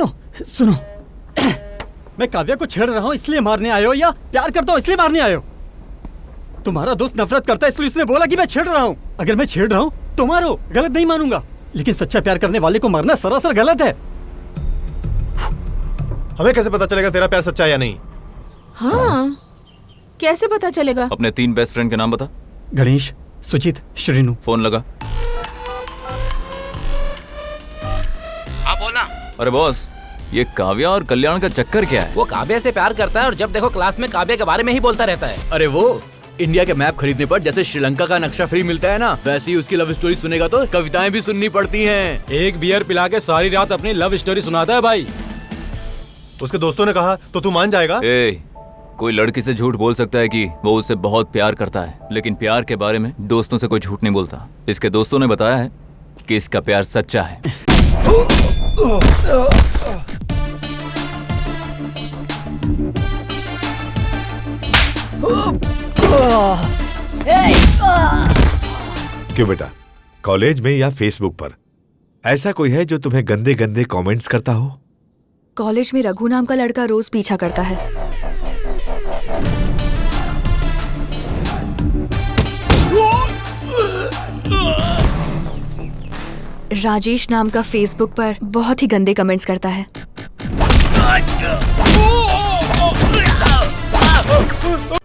सुनो सुनो, मैं काव्या को छेड़ रहा हूँ इसलिए मारने आए हो या प्यार करता हूँ इसलिए मारने आए हो? तुम्हारा दोस्त नफरत करता है इसलिए उसने बोला कि मैं छेड़ रहा हूँ। अगर मैं छेड़ रहा हूँ तो मारो, गलत नहीं मानूंगा, लेकिन सच्चा प्यार करने वाले को मारना सरासर गलत है। हमें कैसे पता चलेगा तेरा प्यार सच्चा है या नहीं? हाँ, कैसे पता चलेगा? अपने 3 बेस्ट फ्रेंड के नाम बता। गणेश, सुचित, श्रीनु। फोन लगा। हाँ बोलना। अरे बॉस, ये काव्या और कल्याण का चक्कर क्या है? वो काव्या से प्यार करता है और जब देखो क्लास में काव्या के बारे में ही बोलता रहता है। अरे वो इंडिया के मैप खरीदने पर जैसे श्रीलंका का नक्शा फ्री मिलता है ना, वैसे ही उसकी लव स्टोरी सुनेगा तो कविताएं भी सुननी पड़ती हैं। एक बियर पिला के सारी रात अपनी लव स्टोरी सुनाता है भाई। उसके दोस्तों ने कहा तो तू मान जाएगा? कोई लड़की से झूठ बोल सकता है कि वो उससे बहुत प्यार करता है, लेकिन प्यार के बारे में दोस्तों से कोई झूठ नहीं बोलता। इसके दोस्तों ने बताया है कि इसका प्यार सच्चा है। क्यों बेटा, कॉलेज में या फेसबुक पर ऐसा कोई है जो तुम्हें गंदे गंदे कमेंट्स करता हो? कॉलेज में रघु नाम का लड़का रोज पीछा करता है। राजेश नाम का फेसबुक पर बहुत ही गंदे कमेंट्स करता है।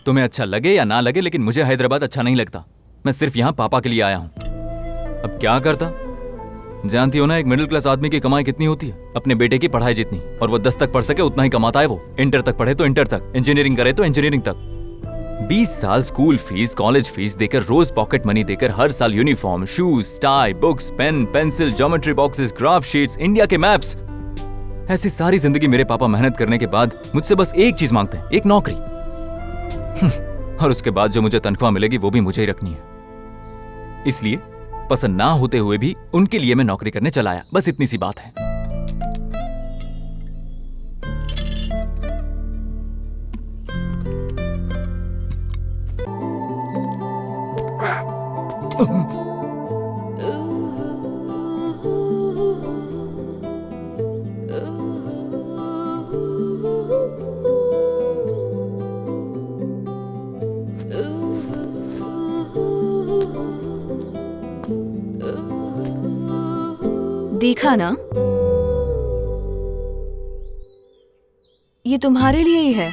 तुम्हें अच्छा लगे या ना लगे, लेकिन मुझे हैदराबाद अच्छा नहीं लगता। मैं सिर्फ यहाँ पापा के लिए आया हूँ। अब क्या करता? जानती हो ना एक मिडिल क्लास आदमी की कमाई कितनी होती है? अपने बेटे की पढ़ाई जितनी, और वो 10 तक पढ़ सके उतना ही कमाता है। वो इंटर तक पढ़े तो इंटर तक, इंजीनियरिंग करे तो इंजीनियरिंग तक। 20 साल स्कूल फीस, कॉलेज फीस देकर, रोज पॉकेट मनी देकर, हर साल uniform, shoes, tie, books, pen, pencil, geometry boxes, graph sheets, India के मैप्स। ऐसी सारी जिंदगी मेरे पापा मेहनत करने के बाद मुझसे बस एक चीज मांगते हैं, एक नौकरी। और उसके बाद जो मुझे तनख्वाह मिलेगी वो भी मुझे ही रखनी है। इसलिए पसंद ना होते हुए भी उनके लिए मैं नौकरी करने चला आया। बस इतनी सी बात है। देखा ना, ये तुम्हारे लिए ही है।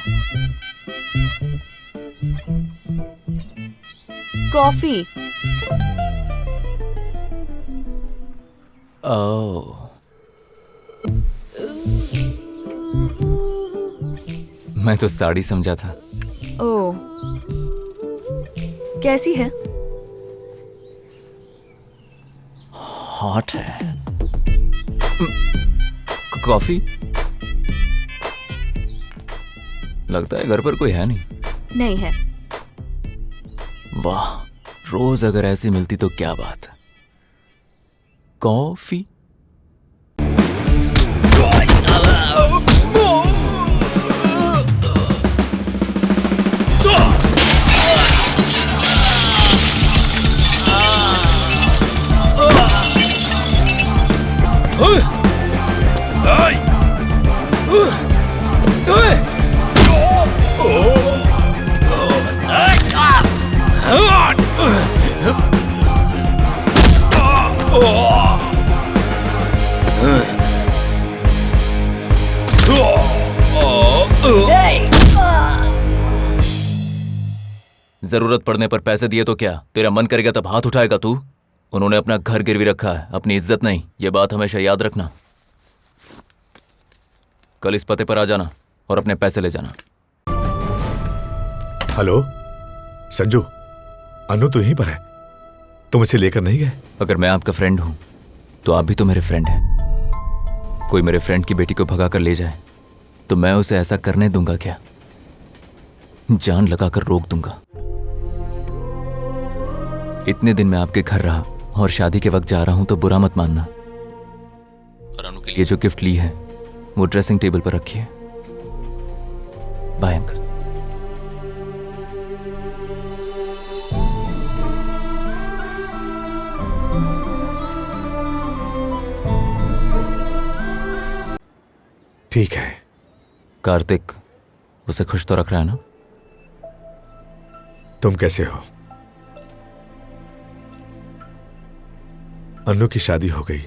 कॉफी। ओह, मैं तो साड़ी समझा था। ओह, कैसी है? हॉट है। कॉफी? लगता है घर पर कोई है नहीं। नहीं है। वाह, रोज अगर ऐसी मिलती तो क्या बात। कॉफी? जरूरत पड़ने पर पैसे दिए तो क्या तेरा मन करेगा तब हाथ उठाएगा तू? उन्होंने अपना घर गिरवी रखा है, अपनी इज्जत नहीं। ये बात हमेशा याद रखना। कल इस पते पर आ जाना और अपने पैसे ले जाना। हेलो संजू, अनु तो यहीं पर है, तुम इसे लेकर नहीं गए? अगर मैं आपका फ्रेंड हूं तो आप भी तो मेरे फ्रेंड हैं। कोई मेरे फ्रेंड की बेटी को भगा कर ले जाए तो मैं उसे ऐसा करने दूंगा क्या? जान लगाकर रोक दूंगा। इतने दिन मैं आपके घर रहा और शादी के वक्त जा रहा हूं तो बुरा मत मानना। और अनु के लिए जो गिफ्ट ली है वो ड्रेसिंग टेबल पर रखी है। Bye uncle. ठीक है। कार्तिक उसे खुश तो रख रहा है ना? तुम कैसे हो? अन्नू की शादी हो गई,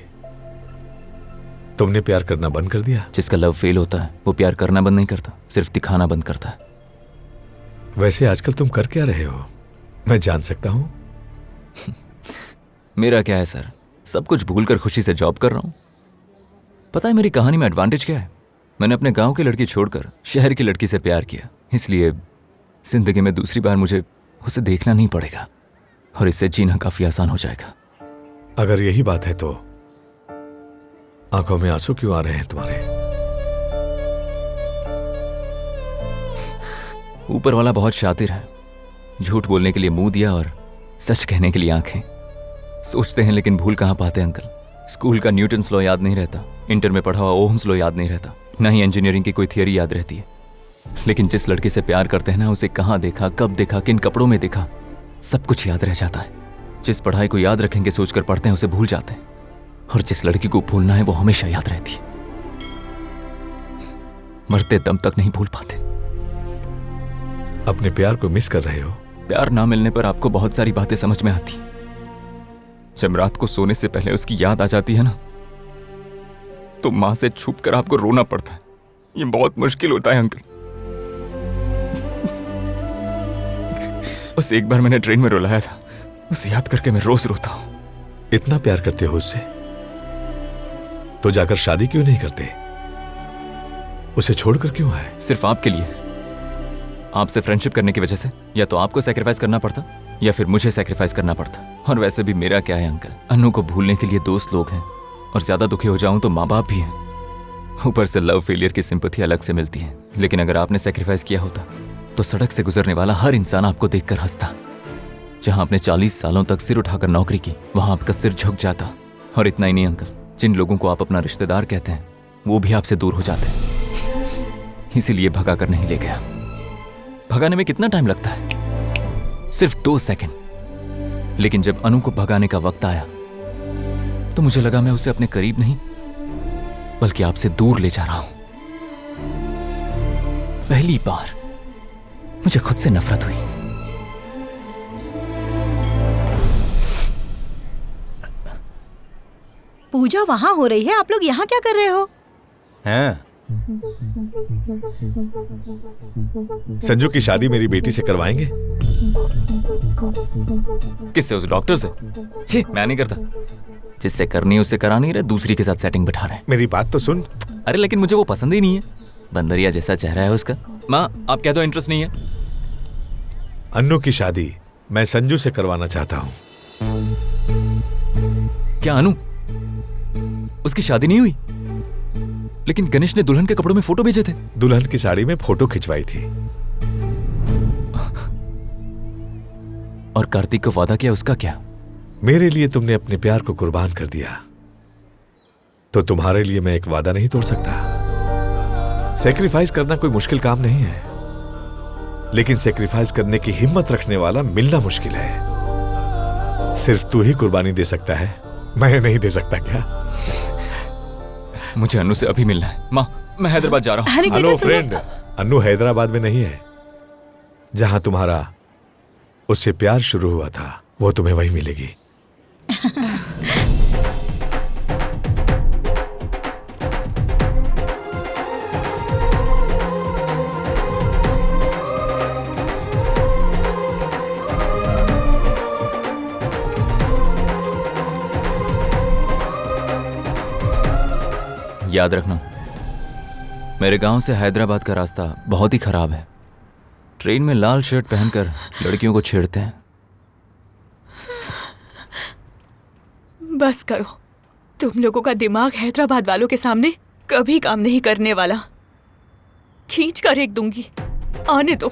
तुमने प्यार करना बंद कर दिया? जिसका लव फेल होता है वो प्यार करना बंद नहीं करता, सिर्फ दिखाना बंद करता है। वैसे आजकल तुम कर क्या रहे हो, मैं जान सकता हूं? मेरा क्या है सर, सब कुछ भूलकर खुशी से जॉब कर रहा हूं। पता है मेरी कहानी में एडवांटेज क्या है? मैंने अपने गांव की लड़की छोड़कर शहर की लड़की से प्यार किया, इसलिए जिंदगी में दूसरी बार मुझे उसे देखना नहीं पड़ेगा और इससे जीना काफी आसान हो जाएगा। अगर यही बात है तो आंखों में आंसू क्यों आ रहे हैं तुम्हारे? ऊपर वाला बहुत शातिर है, झूठ बोलने के लिए मुंह दिया और सच कहने के लिए आंखें। सोचते हैं लेकिन भूल कहां पाते अंकल। स्कूल का न्यूटन्स लॉ याद नहीं रहता, इंटर में पढ़ा हुआ ओहम्स लॉ याद नहीं रहता, ना ही इंजीनियरिंग की कोई थियरी याद रहती है। लेकिन जिस लड़की से प्यार करते हैं ना, उसे कहां देखा, कब देखा, किन कपड़ों में देखा, सब कुछ याद रह जाता है। जिस पढ़ाई को याद रखेंगे सोचकर पढ़ते हैं उसे भूल जाते हैं, और जिस लड़की को भूलना है वो हमेशा याद रहती है। मरते दम तक नहीं भूल पाते। अपने प्यार को मिस कर रहे हो? प्यार ना मिलने पर आपको बहुत सारी बातें समझ में आती हैं। जब रात को सोने से पहले उसकी याद आ जाती है ना, तो मां से छुप कर आपको रोना पड़ता है। ये बहुत मुश्किल होता है अंकल। बस एक बार मैंने ट्रेन में रुलाया था, उसे याद करके मैं रोज रोता हूं। इतना प्यार करते हो उससे तो जाकर शादी क्यों नहीं करते? उसे छोड़कर क्यों आए? सिर्फ आपके लिए, आपसे फ्रेंडशिप करने की वजह से। या तो आपको सैक्रिफाइस करना पड़ता या फिर मुझे सैक्रिफाइस करना पड़ता। और वैसे भी मेरा क्या है अंकल, अन्नू को भूलने के लिए दोस्त लोग हैं, और ज्यादा दुखी हो जाऊं तो माँ बाप भी हैं। ऊपर से लव फेलियर की सिंपैथी अलग से मिलती है। लेकिन अगर आपने सैक्रिफाइस किया होता तो सड़क से गुजरने वाला हर इंसान आपको देखकर हंसता। जहां आपने 40 सालों तक सिर उठाकर नौकरी की, वहां आपका सिर झुक जाता। और इतना ही नहीं अंकल, जिन लोगों को आप अपना रिश्तेदार कहते हैं वो भी आपसे दूर हो जाते हैं। इसीलिए भगा कर नहीं ले गया। भगाने में कितना टाइम लगता है? सिर्फ 2 सेकंड। लेकिन जब अनु को भगाने का वक्त आया तो मुझे लगा मैं उसे अपने करीब नहीं बल्कि आपसे दूर ले जा रहा हूं। पहली बार मुझे खुद से नफरत हुई। पूजा वहां हो रही है, आप लोग यहाँ क्या कर रहे हो? हैं? संजू की शादी मेरी बेटी से करवाएंगे? किससे? उस डॉक्टर से? छी, मैं नहीं करता। जिससे करनी है उससे करा नहीं रहे, दूसरी के साथ सेटिंग बिठा रहे हैं। मेरी बात तो सुन। अरे लेकिन मुझे वो पसंद ही नहीं है। बंदरिया जैसा चेहरा है उसका। माँ आप कह दो इंटरेस्ट नहीं है। अन्नू की शादी मैं संजू से करवाना चाहता हूँ। क्या अनु? उसकी शादी नहीं हुई? लेकिन गणेश ने दुल्हन के कपड़ों में फोटो भेजे थे। दुल्हन की साड़ी में फोटो खिंचवाई थी। और कार्तिक को वादा किया, उसका क्या? मेरे लिए तुमने अपने प्यार को कुर्बान कर दिया, तो तुम्हारे लिए मैं एक वादा नहीं तोड़ सकता। सैक्रिफाइस करना कोई मुश्किल काम नहीं है, लेकिन सैक्रिफाइस करने की हिम्मत रखने वाला मिलना मुश्किल है। सिर्फ तू ही कुर्बानी दे सकता है, मैं नहीं दे सकता। क्या? मुझे अन्नू से अभी मिलना है। माँ मैं हैदराबाद जा रहा हूँ। हेलो फ्रेंड, अन्नू हैदराबाद में नहीं है। जहां तुम्हारा उससे प्यार शुरू हुआ था वो तुम्हें वही मिलेगी। याद रखना, मेरे गांव से हैदराबाद का रास्ता बहुत ही खराब है। ट्रेन में लाल शर्ट पहनकर लड़कियों को छेड़ते हैं। बस करो, तुम लोगों का दिमाग हैदराबाद वालों के सामने कभी काम नहीं करने वाला। खींच कर एक दूंगी, आने दो।